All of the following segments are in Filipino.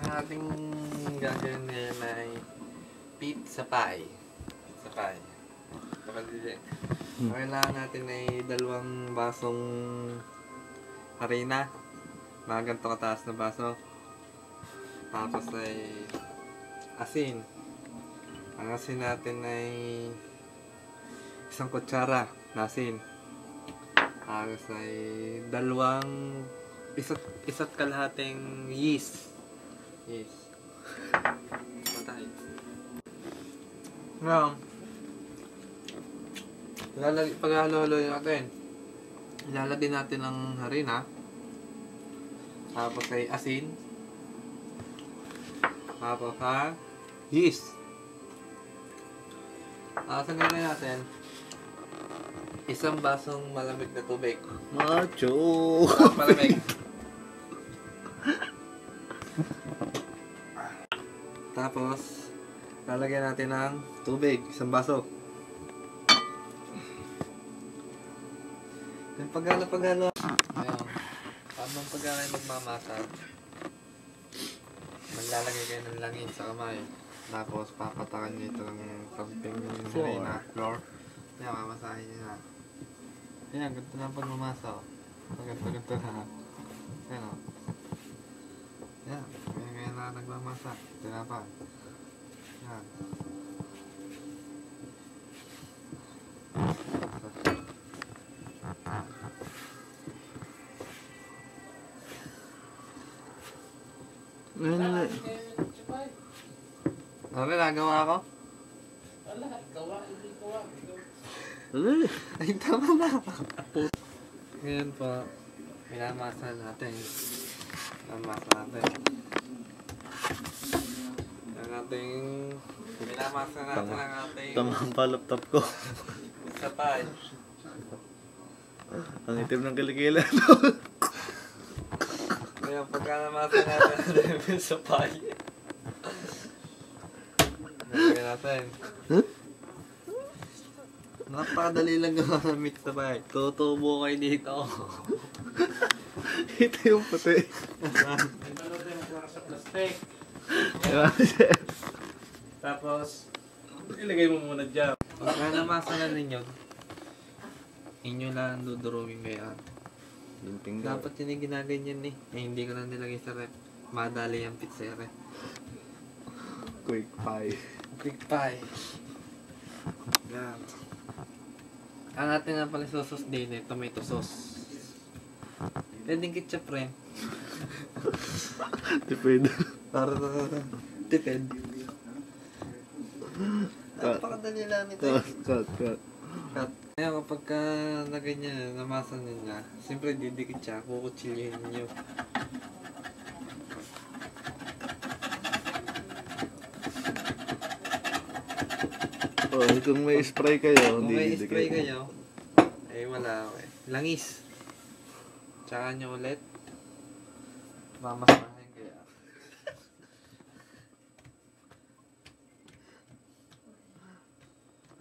Ang ating gagawin ngayon ay pizza pie. Pizza pie. Kapatid, ang kailangan natin ay 2 basong harina. Mga ganito kataas na baso. Tapos ay asin. Ang asin natin ay 1 kutsara na asin. Tapos ay 1 kalahating yeast. Yes. Matay. Ngayon, paghalo-halo natin. Ilalagay natin ng harina. Tapos ay asin. Tapos ay yeast. Sanggalin natin 1 basong malamig na tubig. Macho! Malamig. Tapos, lalagyan natin ng tubig, 1 baso. Yung paghalo. Ayun. Habang paghalo ay magmamasag, maglalagay kayo ng langis sa kamay. Tapos, papatakan nyo ito ng kamping harina, floor. Yan, mamasahin nyo na. Ayan, ganito na ang pagmamasa. Ganito na. Ayan o. Yan, ngayon na nagmamasa. Ito na pa. Yan. Ano nagawa ko? Ay, tama na. Ngayon po, minamasa natin. Minamasa natin ang ating Tamang pa laptop ko. pizza pie. Ang itim ng kilikilan. Ngayon, pagka namasa natin ang pizza pie, gagawin natin. Napakadali lang gawa ng pizza pie. Tutubo kayo dito. Ito yung puti. Sa plastic. Chef. Tapos, ilagay mo muna dyan. Pagka namasa na ninyo, inyo lang dudurugin kayo. Dapat yun yung ginaganyan eh. Hindi ko na nilagay sa rep. Madali yung pizza rep. Quick pie. Quick pie. Yan. Ang atin nga pala sauce din eh, tomato sauce. Pwedeng ketchup rin. Tipid. Para tipid. Napakadali lang ito eh. Cut. Cut. Ngayon kapag ka na ganyan, namasa niya, siyempre didikit siya, kukutsilyohin niyo. Oh, kung may spray kayo, Kung hindi may didikit. spray kayo, ay wala eh. Langis. Tsaka nyo ulit. Mamasahin kaya.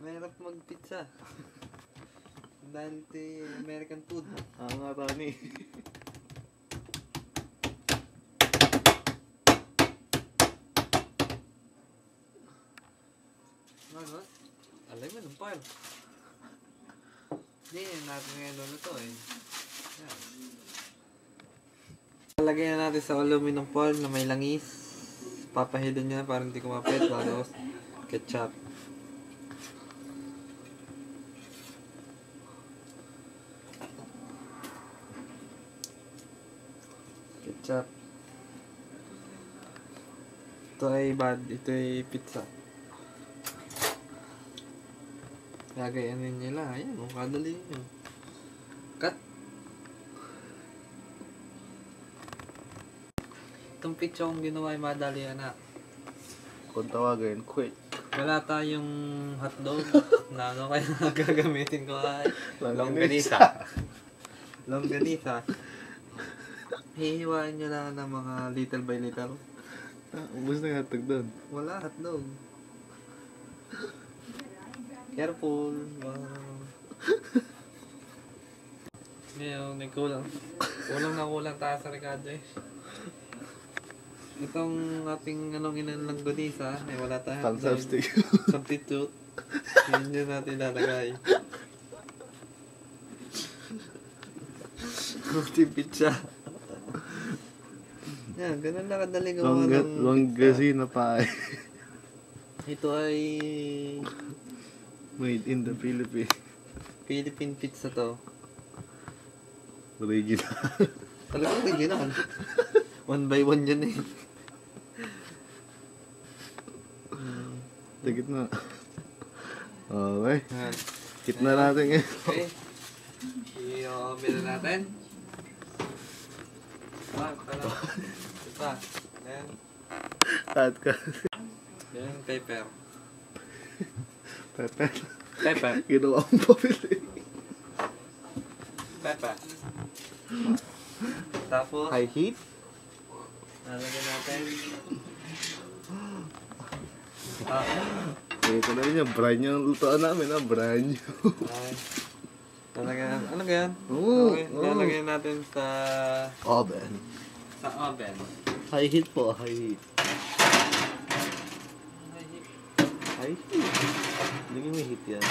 Mahirap mag-pizza. Dahil ito American food. Nga Tani. Ano? Alay mo ng pile. Hindi, natin ngayon na ito eh. Yan. Lalagyan na natin sa aluminum foil na may langis. Papahidon nyo na para hindi kumapit. Tapos ketchup. Ketchup. Ito ay bad. Ito ay pizza. Gagayanin nila. Ayan, kadali nyo. Cut. Itong pizza kong ginawa ay madali na. Kung tawagin, quick. Wala tayong hotdog na ano kaya gagamitin ko ay Longganisa. Longganisa. Hihiwain nyo lang ng mga little by little. Ubus na yung hotdog doon. Wala hotdog. Careful. Wow. Ngayon, may kulang. Kulang na kulang tayo sa Ricardo eh. Itong ating anong inanlanggonisa, ay wala tayo. Pang substitute. Substitute. Yun yun natin lalagay. Kunting pizza. Yan, ganun lang kadali gawa ng Langgasina pa. Ito ay Made in the Philippines. Philippine pizza to. Original. Talagang original. 1 by 1 yan eh. Sa gitna. Okay. Yan. Gitna natin ngayon. Okay. I-open na natin. Ito. Ayan. At ka. Ayan, pepper. Pepe. Pepper. Ginawa mong papili. Pepper. Tapos, High heat. lalagyan natin. Ito na rin yung brand new lutoan namin. Brand new. Ay. Lalagyan. Ano yan? Oo. Okay. Lalagyan natin sa Oven. oven. High heat po. High heat. High heat. Hindi may heat yan.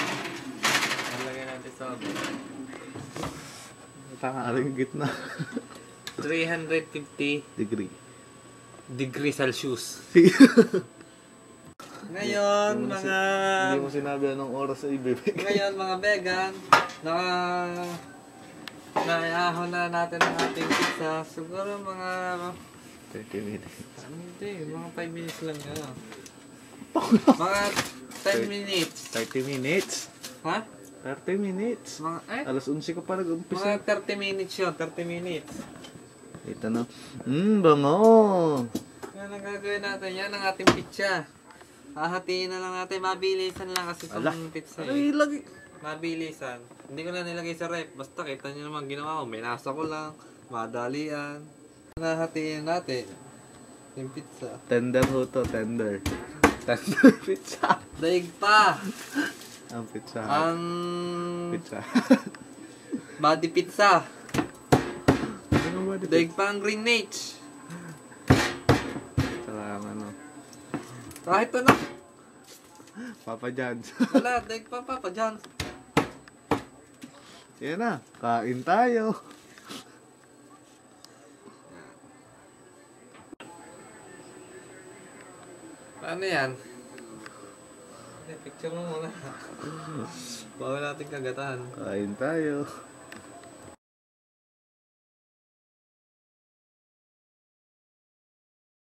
Lalagyan natin sa oven. Tanga rin yung gitna. 350 Degree Celsius. Ngayon, mga... Hindi mo sinabi anong oras sa ibibig. Ngayon, mga vegan, naiahon na natin ang ating pizza. Siguro mga... 30 minutes. Hindi, mga 5 minutes lang yan. Mga 10 minutes. 30 minutes? Ha? 30 minutes? Mga, Alas 11 ka pa nag-umpisa. mga 30 minutes yun, 30 minutes. Ito na. Bango! Yan ang gagawin natin. Yan ang ating pizza. Hahatiin na lang natin. Mabilisan lang kasi itong pizza. Ay, lagi. Mabilisan. Hindi ko na nilagay sa rep. Basta kita nyo naman ginawa ko. Minasa ko lang. Madalian. Hahatiin natin. Yung pizza. Tender ho to, tender. Tender pizza. Daig pa! Ang pizza. Ang Pizza. body pizza. Ano ba? Daig pa ang green H. Talagang ano. Kahit ano. Papa John's. Wala, daig pa Papa John's. Yan na. Kain tayo. Ano yan? Picture mo muna. Bawa natin kagatan. Kain tayo.